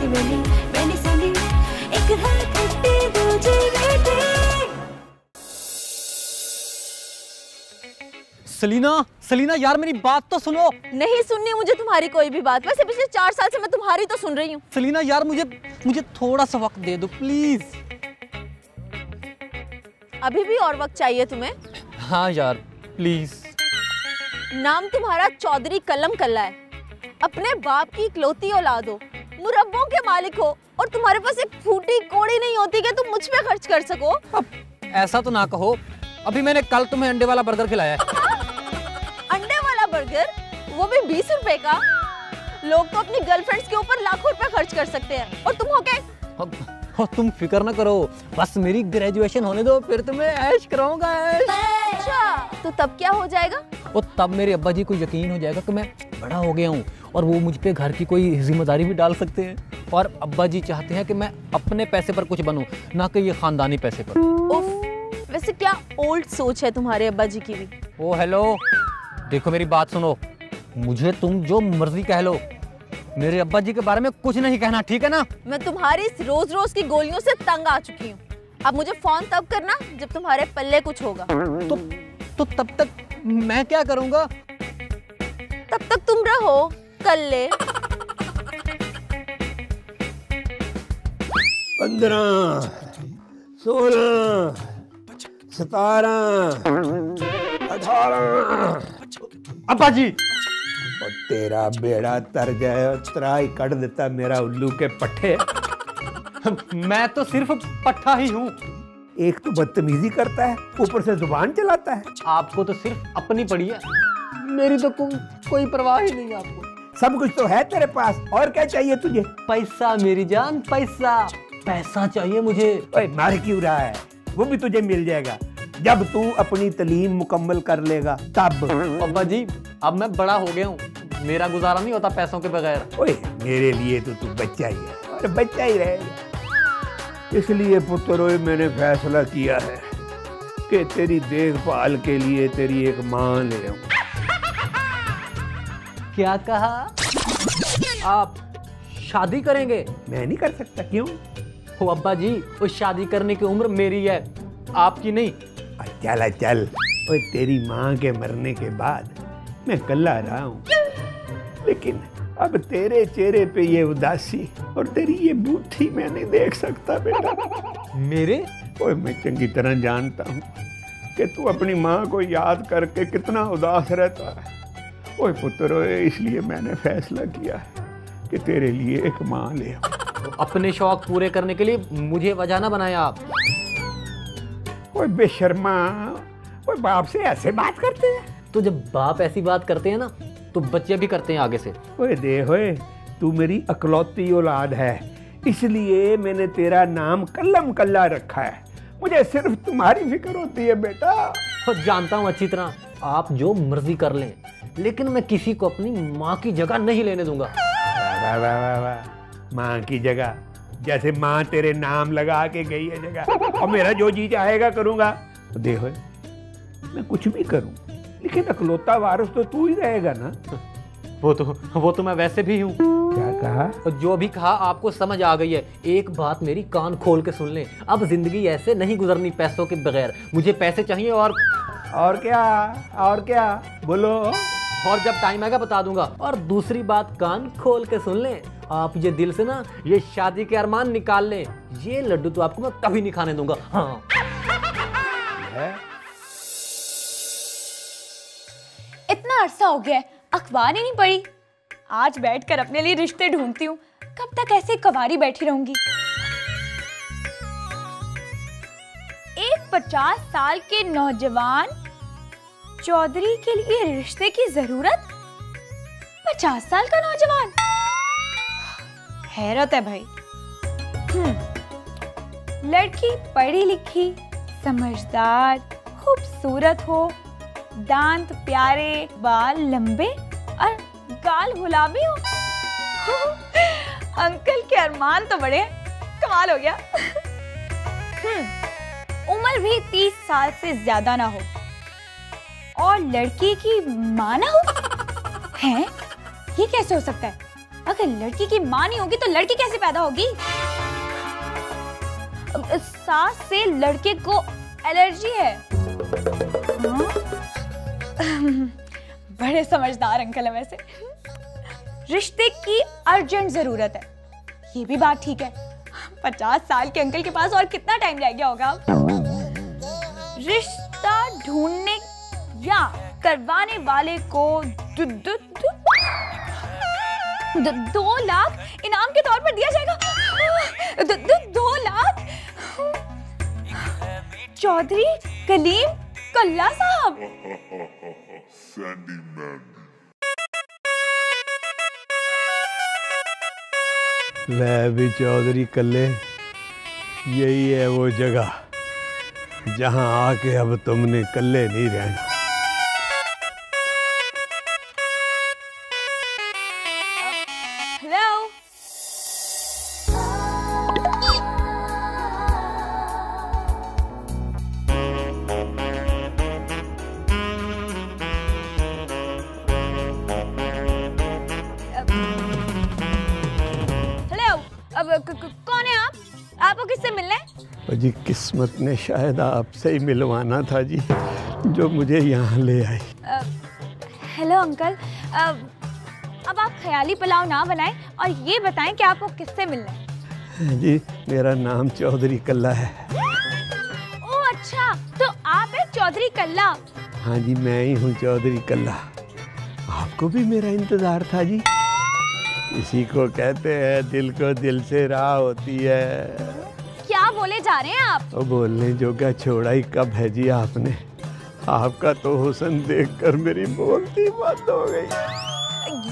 मैंने मैंने सुनी एक है खट्टी दूजी मीठी। सलीना, सलीना यार मेरी बात तो सुनो। नहीं सुननी मुझे तुम्हारी कोई भी बात। वैसे पिछले 4 साल से मैं तुम्हारी तो सुन रही हूँ। सलीना यार मुझे थोड़ा सा वक्त दे दो प्लीज। अभी भी और वक्त चाहिए तुम्हें? हाँ यार प्लीज। नाम तुम्हारा चौधरी कलम कल्ला है, अपने बाप की इकलौती औलाद हो, मुरब्बों के मालिक हो, और तुम्हारे पास एक फूटी कौड़ी नहीं होती कि तुम मुझ पे खर्च कर सको। अब ऐसा तो ना कहो, अभी मैंने कल तुम्हें अंडे वाला बर्गर खिलाया है। अंडे वाला बर्गर, वो भी 20 रुपए का? लोग तो अपनी गर्लफ्रेंड्स के ऊपर लाखों रुपए खर्च कर सकते हैं, और तुम हो क्या? तुम फिक्र ना करो, बस मेरी ग्रेजुएशन होने दो, फिर तुम्हें ऐश कराऊंगा ऐश। अच्छा, तो तब क्या हो जाएगा? और तब मेरे अब्बा जी को यकीन हो जाएगा कि मैं बड़ा हो गया हूँ, और वो मुझ पे घर की कोई जिम्मेदारी भी डाल सकते हैं। और अब्बा जी चाहते हैं कि मैं अपने पैसे पर कुछ बनूं, ना कि ये खानदानी पैसे पर। उफ, वैसे क्या ओल्ड सोच है तुम्हारे अब्बा जी की भी। ओ हेलो, देखो मेरी बात सुनो, मुझे तुम जो मर्जी कह लो, मेरे अब्बा जी के बारे में कुछ नहीं कहना, ठीक है ना? मैं तुम्हारी इस रोज रोज की गोलियों से तंग आ चुकी हूँ। अब मुझे फोन तब करना जब तुम्हारे पल्ले कुछ होगा। तो तब तक मैं क्या करूँगा? तब तक तुम रहो कल्ले। 15, 16, 17, 18। अब्बा जी, और तेरा बेड़ा तर जाए, तरा ही कट देता मेरा उल्लू के पट्टे। मैं तो सिर्फ पट्टा ही हूँ। एक तो बदतमीजी करता है, ऊपर से जुबान चलाता है। आपको तो सिर्फ अपनी पड़ी है, मेरी तो कोई परवाह ही नहीं है आपको। सब कुछ तो है तेरे पास, और क्या चाहिए तुझे? पैसा मेरी जान, पैसा चाहिए मुझे। ओए मार क्यों रहा है? वो भी तुझे मिल जाएगा जब तू अपनी तालीम मुकम्मल कर लेगा तब। अब्बा जी, अब मैं बड़ा हो गया हूँ, मेरा गुजारा नहीं होता पैसों के बगैर। ओए मेरे लिए तो तू बच्चा ही है, और बच्चा ही रहेगा। इसलिए पुत्र ओए मैंने फैसला किया है कि तेरी देखभाल के लिए तेरी एक माँ ले आऊं। क्या कहा? आप शादी करेंगे? मैं नहीं कर सकता। क्यों? हो अब्बा जी, उस शादी करने की उम्र मेरी है, आपकी नहीं। चल चल, ओए तेरी माँ के मरने के बाद मैं कल्ला रहा हूँ, लेकिन अब तेरे चेहरे पे ये उदासी और तेरी ये बूथी मैं नहीं देख सकता बेटा। मेरे? ओए मैं चंगी तरह जानता हूँ कि तू अपनी माँ को याद करके कितना उदास रहता है। ओए पुत्र ओए, इसलिए मैंने फैसला किया है कि तेरे लिए एक माँ ले आऊं। अपने शौक पूरे करने के लिए मुझे वजह ना बनाया आप। ओए बेशर्मा, ओए बाप से ऐसे बात करते हैं? तो जब बाप ऐसी बात करते हैं ना, तो बच्चे भी करते हैं आगे से। ओए देख ओए, तू मेरी अकलौती औलाद है, इसलिए मैंने तेरा नाम कल्लम कल्ला रखा है। मुझे सिर्फ तुम्हारी फिक्र होती है बेटा। और जानता हूँ अच्छी तरह, आप जो मर्जी कर लें, लेकिन मैं किसी को अपनी माँ की जगह नहीं लेने दूंगा। वाह वाह वाह वाह, माँ की जगह? जैसे माँ तेरे नाम लगा के गई है जगह, और मेरा जो जी चाहेगा करूंगा। तो देखो मैं कुछ भी करूं, लेकिन अकलौता वारिस तो तू ही रहेगा ना। वो तो मैं वैसे भी हूँ। क्या कहा? और जो भी कहा आपको समझ आ गई है। एक बात मेरी कान खोल के सुन लें, अब जिंदगी ऐसे नहीं गुजरनी पैसों के बगैर। मुझे पैसे चाहिए और क्या बोलो। और जब टाइम आएगा बता दूंगा। और दूसरी बात कान खोल के सुन लें, आप ये दिल से ना ये शादी के अरमान निकाल लें, ये लड्डू तो आपको मैं कभी नहीं खाने दूंगा। हाँ। इतना अरसा हो गया अखबार ही नहीं पढ़ी। आज बैठकर अपने लिए रिश्ते ढूंढती हूँ। कब तक ऐसे कवारी बैठी रहूंगी? एक 50 साल के नौजवान चौधरी के लिए रिश्ते की जरूरत? 50 साल का नौजवान? हैरत है भाई। लड़की पढ़ी लिखी, समझदार, खूबसूरत हो, दांत प्यारे, बाल लंबे और गाल गुलाबी हो। अंकल के अरमान तो बड़े हैं। कमाल हो गया। उम्र भी 30 साल से ज्यादा ना हो और लड़की की माँ ना हो। हैं? ये कैसे हो सकता है? अगर लड़की की माँ नहीं होगी तो लड़की कैसे पैदा होगी? सास से लड़के को एलर्जी है। हाँ? बड़े समझदार अंकल है वैसे। रिश्ते की अर्जेंट जरूरत है, ये भी बात ठीक है। 50 साल के अंकल के पास और कितना टाइम रह गया होगा? रिश्ता ढूंढने या करवाने वाले को 2 लाख इनाम के तौर पर दिया जाएगा। 2 लाख? चौधरी कलीम कल्ला साहब। मैं भी चौधरी कल्ले, यही है वो जगह जहां आके अब तुमने कल्ले नहीं रहना। हेलो। कौन है आप? आपको किससे मिलना है? जी किस्मत ने शायद आपसे ही मिलवाना था जी, जो मुझे यहाँ ले आई। हेलो अंकल, अब आप ख्याली पुलाव ना बनाएं और ये बताएं कि आपको किससे मिलना है। जी मेरा नाम चौधरी कल्ला है। ओह अच्छा, तो आप हैं चौधरी कल्ला? हाँ जी मैं ही हूँ चौधरी कल्ला। आपको भी मेरा इंतजार था जी। इसी को कहते हैं दिल को दिल से राह होती है। क्या बोले जा रहे हैं आप? तो बोलने जोगा छोड़ा ही कब है जी आपने। आपका तो हुस्न देखकर मेरी बोलती बंद हो गई।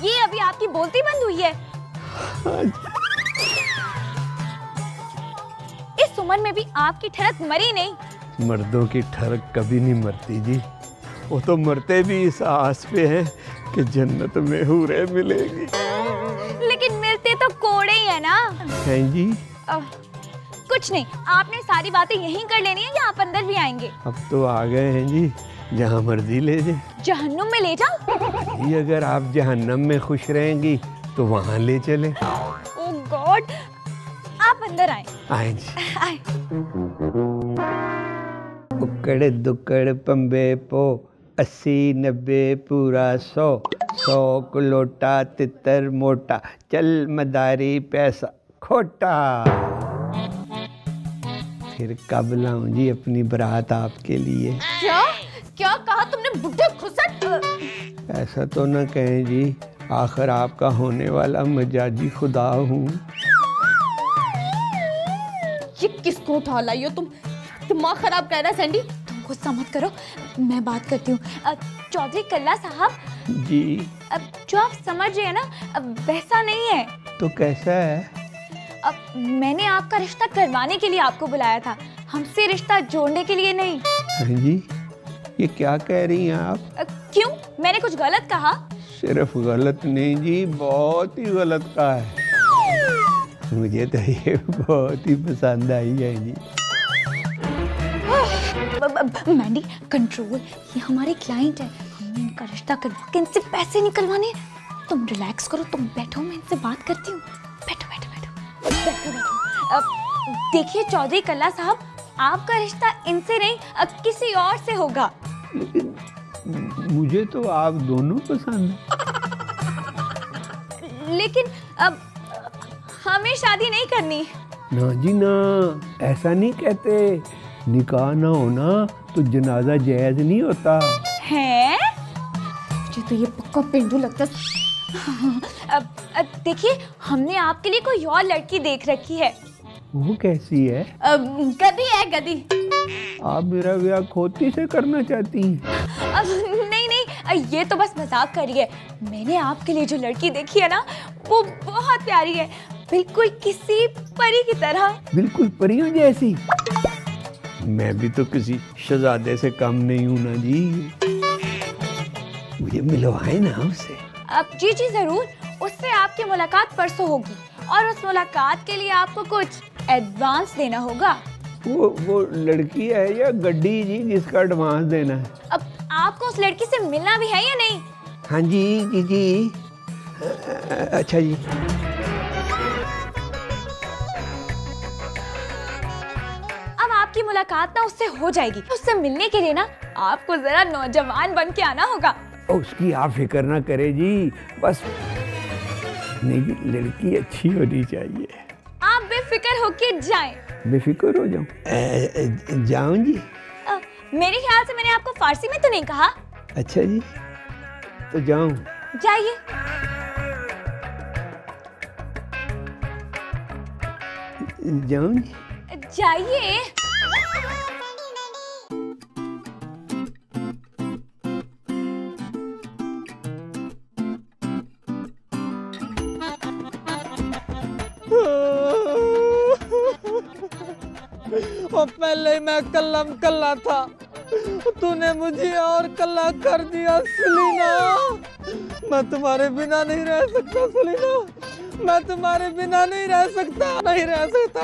ये अभी आपकी बोलती बंद हुई है? हाँ इस उम्र में भी आपकी ठरक मरी नहीं। मर्दों की ठरक कभी नहीं मरती जी, वो तो मरते भी इस आस पे हैं कि जन्नत में हूरें मिलेगी। लेकिन मिलते तो कोड़े ही है ना। हैं जी? कुछ नहीं, आपने सारी बातें यहीं कर लेनी है या आप अंदर भी आएंगे? अब तो आ गए हैं जी, जहाँ मर्जी ले जाए। जहन्नुम में ले जाओ? ये अगर आप जहन्नम में खुश रहेंगी तो वहाँ ले चले। ओह गॉड, आप अंदर आए। आए जी। आए। उकड़ दुकड़ पंबे पो 80 90 पूरा 100 को लोटा तितर मोटा, चल मदारी पैसा खोटा। फिर कब लाऊं जी अपनी बारात आपके लिए? क्या क्या कहा तुमने बुढ़े खुसट? ऐसा तो न कहें जी, आखिर आपका होने वाला मजाजी खुदा हूँ। ये किसको उठा लाई हो तुम? दिमाग खराब कर रहा है सैंडी। तुम गुस्सा मत करो, मैं बात करती हूँ। चौधरी कल्ला साहब जी। अब जो आप समझ रहे हैं ना, अब वैसा नहीं है। तो कैसा है? अब मैंने आपका रिश्ता करवाने के लिए आपको बुलाया था, हमसे रिश्ता जोड़ने के लिए नहीं। हाँ जी, ये क्या कह रही हैं आप? क्यों, मैंने कुछ गलत कहा? सिर्फ गलत नहीं जी, बहुत ही गलत कहा है। मुझे तो ये बहुत ही पसंद आई है जी। मैंडी कंट्रोल, ये हमारे क्लाइंट है, हमने इनका रिश्ता करवा के इनसे पैसे निकलवाने हैं। तुम रिलैक्स करो, तुम बैठो, मैं इनसे बात करती हूँ। बैठो बैठो बैठो बैठो बैठो। अब देखिए चौधरी कल्ला साहब, आपका रिश्ता इनसे नहीं किसी और से होगा। लेकिन मुझे तो आप दोनों पसंद हैं। लेकिन अब हमें शादी नहीं करनी। ना जी ना, ऐसा नहीं कहते। निकाह ना होना तो जनाजा जायज नहीं होता है। मुझे तो ये पक्का पेंडू लगता है। अब देखिए, हमने आपके लिए कोई और लड़की देख रखी है। वो कैसी है? गधी है गधी। आप मेरा ब्याह खोती से करना चाहती हैं? अब नहीं नहीं, ये तो बस मजाक कर रही है। मैंने आपके लिए जो लड़की देखी है ना, वो बहुत प्यारी है, बिल्कुल किसी परी की तरह। बिल्कुल परियों जैसी? मैं भी तो किसी शहजादे से कम नहीं हूं ना जी। मुझे मिलवाए ना उससे। अब जी जी जरूर, उससे आपकी मुलाकात परसों होगी और उस मुलाकात के लिए आपको कुछ एडवांस देना होगा। वो लड़की है या गड्डी जी जिसका एडवांस देना है? अब आपको उस लड़की से मिलना भी है या नहीं? हाँ जी जी जी, अच्छा जी। अब आपकी मुलाकात ना उससे हो जाएगी। उससे मिलने के लिए ना आपको जरा नौजवान बन के आना होगा। उसकी आप फिक्र ना करे जी, बस नहीं जी, लड़की अच्छी होनी चाहिए। आप बेफिक्र होके जाएं। बेफिक्र हो जाऊं? जाऊं जी? मेरे ख्याल से मैंने आपको फारसी में तो नहीं कहा। अच्छा जी, तो जाऊं? जाइए। जाऊं जी? जाइए। और पहले मैं कल्लम कल्ला था, तूने मुझे और कल्ला कर दिया सलीना। मैं तुम्हारे बिना नहीं रह सकता सलीना, मैं तुम्हारे बिना नहीं रह सकता, नहीं रह सकता।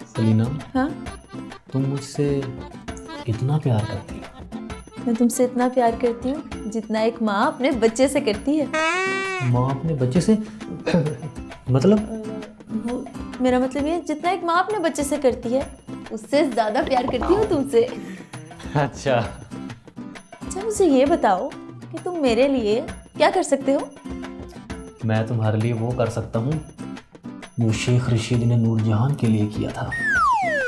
सलीना, हाँ? तुम मुझसे इतना प्यार करती हो? मैं तुमसे इतना प्यार करती हूँ जितना एक माँ अपने बच्चे से करती है। माँ अपने बच्चे से? मतलब? वो मेरा मतलब ये, जितना एक माँ अपने बच्चे से करती है उससे ज्यादा प्यार करती हूँ तुमसे। अच्छा। अच्छा, मुझे ये बताओ कि तुम मेरे लिए क्या कर सकते हो? मैं तुम्हारे लिए वो कर सकता हूँ जो शेख रशीद ने नूरजहान के लिए किया था।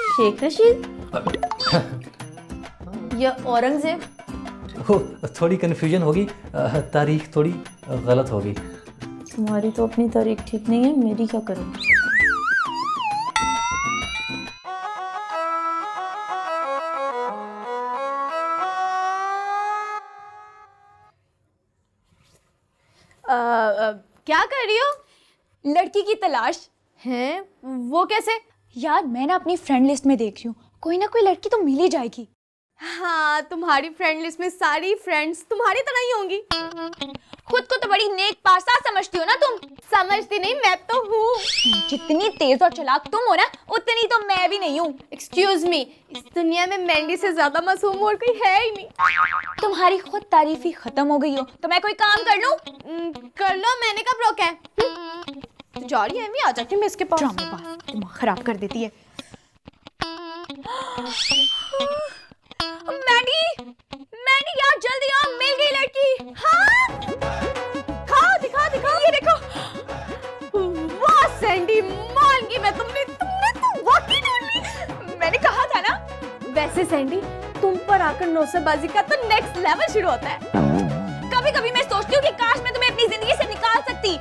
शेख रशीद या औरंगजेब? थोड़ी कन्फ्यूजन होगी, तारीख थोड़ी गलत होगी। तुम्हारी तो अपनी तारीख ठीक नहीं है, मेरी क्या करूँ? क्या कर रही हो? लड़की की तलाश हैं? वो कैसे? यार मैं ना अपनी फ्रेंड लिस्ट में देख रही हूँ, कोई ना कोई लड़की तो मिल ही जाएगी। हाँ, तुम्हारी फ्रेंड लिस्ट में सारी फ्रेंड्स तुम्हारी तरह ही होंगी। खुद को तो बड़ी नेक पासा समझती हो ना तुम। समझती नहीं, मैं तो हूँ। जितनी तेज और चालाक तुम हो ना, उतनी तो मैं भी नहीं हूँ। एक्सक्यूज मी, इस दुनिया में मैंडी से ज्यादा मासूम और कोई है ही नहीं। तुम्हारी खुद तारीफ ही खत्म हो गई हो तो मैं कोई काम कर लूँ? कर लो, मैंने कब रोका है? तो जा रही है, मैं आ जाती हूँ, मैं इसके पास। ड्रामेबाज, दिमाग खराब कर देती है। मैंडी, मैंडी यार जल्दी आओ, मिल गई लड़की। हाँ, दिखाओ दिखाओ, ये देखो। वाह सैंडी, मान गई मैं, तुमने तो वाकई ढूंढ ली। मैंने कहा था ना। वैसे सैंडी, तुम पर आकर नौसेबाजी का तो नेक्स्ट लेवल शुरू होता है। कभी कभी मैं सोचती हूँ कि काश मैं तुम्हें अपनी जिंदगी से निकाल सकती।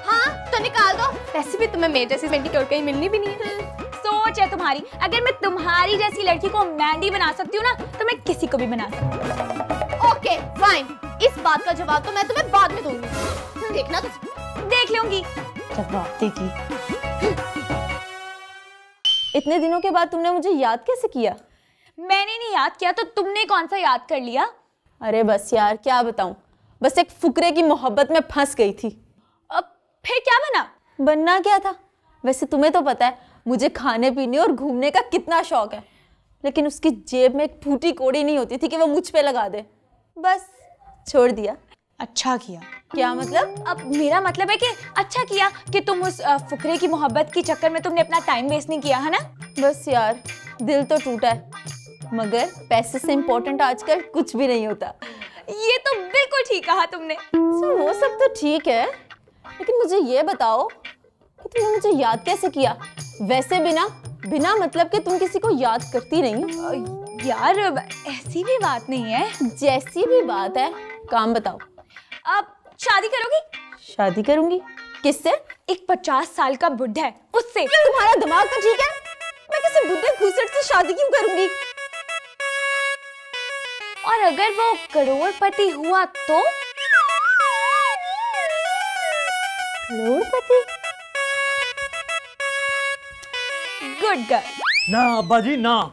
हाँ तो निकाल दो, वैसे भी तुम्हें मेरे जैसी मैंडी और कहीं मिलनी भी नहीं है। सोच है तुम्हारी, अगर मैं तुम्हारी जैसी लड़की को मैंडी बना सकती हूँ ना, तो मैं किसी को भी बना सकती हूँ। ओके फाइन, इस बात का जवाब तो मैं तुम्हें बाद में दूंगी, देखना तुम। देख लूंगी। जवाब देगी। इतने दिनों के बाद तुमने मुझे याद कैसे किया? मैंने नहीं याद किया तो तुमने कौन सा याद कर लिया? अरे बस यार, क्या बताऊं, बस एक फुकरे की मोहब्बत में फंस गई थी। अब फिर क्या बना? बनना क्या था? वैसे तुम्हें तो पता है मुझे खाने पीने और घूमने का कितना शौक है, लेकिन उसकी जेब में एक फूटी कोड़ी नहीं होती थी कि वो मुझ पे लगा दे। बस छोड़ दिया। अच्छा किया। क्या मतलब? अब मेरा मतलब है कि अच्छा किया कि तुम उस फुकरे की मोहब्बत के चक्कर में तुमने अपना टाइम वेस्ट नहीं किया, है ना? बस यार, दिल तो टूटा है, मगर पैसे से इम्पोर्टेंट आजकल कुछ भी नहीं होता। ये तो बिल्कुल ठीक कहा तुमने। वो सब तो ठीक है, लेकिन मुझे ये बताओ कि तुमने मुझे याद कैसे किया? वैसे बिना मतलब कि तुम किसी को याद करती नहीं हो। यार ऐसी भी बात नहीं है। जैसी भी बात है, काम बताओ। अब शादी करोगी? शादी करूंगी। किससे? एक 50 साल का बुढ़ा है, उससे। तुम्हारा दिमाग तो ठीक है? मैं किसी बुढ़े घुसट से शादी क्यों करूंगी? और अगर वो करोड़पति हुआ तो? करोड़पति? Good girl. ना अब्बा जी ना,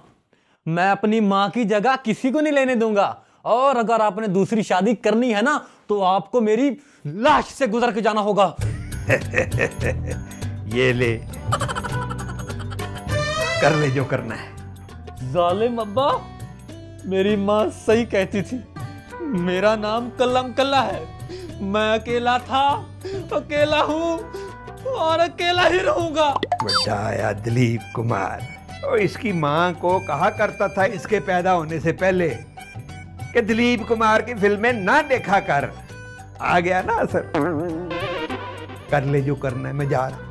मैं अपनी माँ की जगह किसी को नहीं लेने दूंगा। और अगर आपने दूसरी शादी करनी है ना, तो आपको मेरी लाश से गुजर के जाना होगा। ये ले, कर ले जो करना है। जालिम अब्बा, मेरी माँ सही कहती थी, मेरा नाम कल्लम कल्ला है। मैं अकेला था, अकेला हूँ और अकेला ही रहूंगा। बड़ा आया दिलीप कुमार, और इसकी माँ को कहा करता था इसके पैदा होने से पहले कि दिलीप कुमार की फिल्में ना देखा कर। आ गया ना असर। कर ले जो करना है, मैं जा रहा।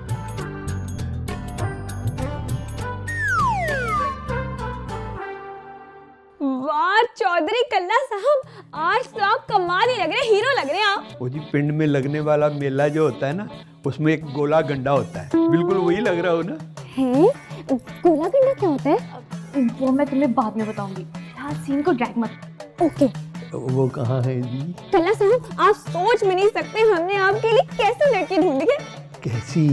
वाह चौधरी कल्ला साहब, आज तो आप कमाल ही लग रहे, हीरो लग रहे हैं आप। वो जी पिंड में लगने वाला मेला जो होता है ना, उसमें एक गोला गंडा होता है, बिल्कुल वही लग रहा हो ना। हैं? गोला गंडा क्या होता है? वो मैं तुम्हें बाद में बताऊंगी, फिलहाल सीन को ड्रैग मत। ओके। वो कहाँ है जी? कल्ला साहब, आप सोच भी नहीं सकते हमने आपके लिए कैसी लड़की ढूंढी है। कैसी?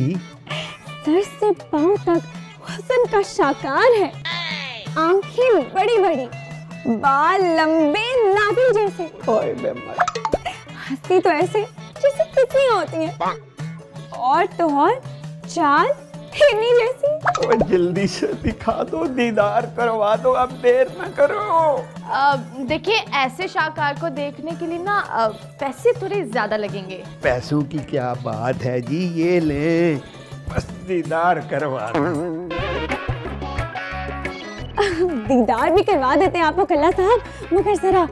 सर से पांव तक हुस्न का शाकार है, आंखें बड़ी बड़ी, बाल लंबे नागिन जैसे, हंसती तो ऐसे जैसे तितलियां होती हैं, और तो और चाल हिरनी जैसी। तो जल्दी से दिखा दो, दीदार करवा दो, अब देर न करो। देखिए, ऐसे शाहकार को देखने के लिए ना पैसे थोड़े ज्यादा लगेंगे। पैसों की क्या बात है जी, ये ले, बस दीदार करवा दो। दीदार भी करवा देते हैं आपको कल्ला साहब, मगर जरा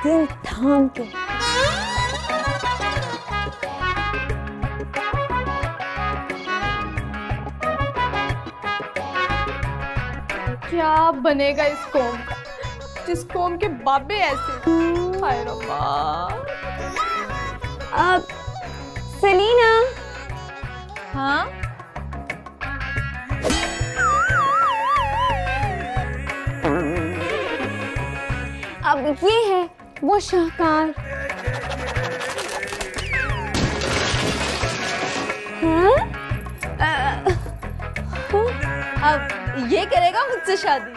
दिल थाम के। क्या बनेगा इस कौम का, जिस कौम के बाबे ऐसे। हाय रब्बा। अब सलीना। हाँ, अब ये है वो शाहकार। हाँ? अब ये करेगा मुझसे शादी।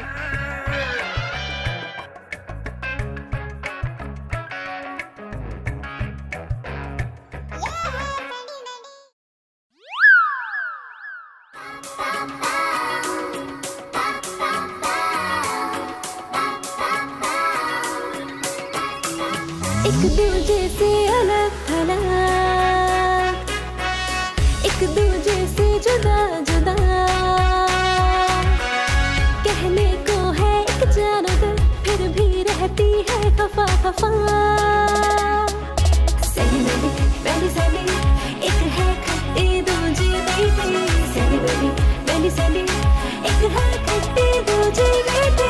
एक दूजे से अलग थलग, एक दूजे से जुदा जुदा, कहने को है एक जानवर, फिर भी रहती है खफा खफा। सही बेबी बेली सैली, एक है खट्टी दूजी मीठी। सही बेबी बेली सैली, एक है खट्टी दूजी मीठी।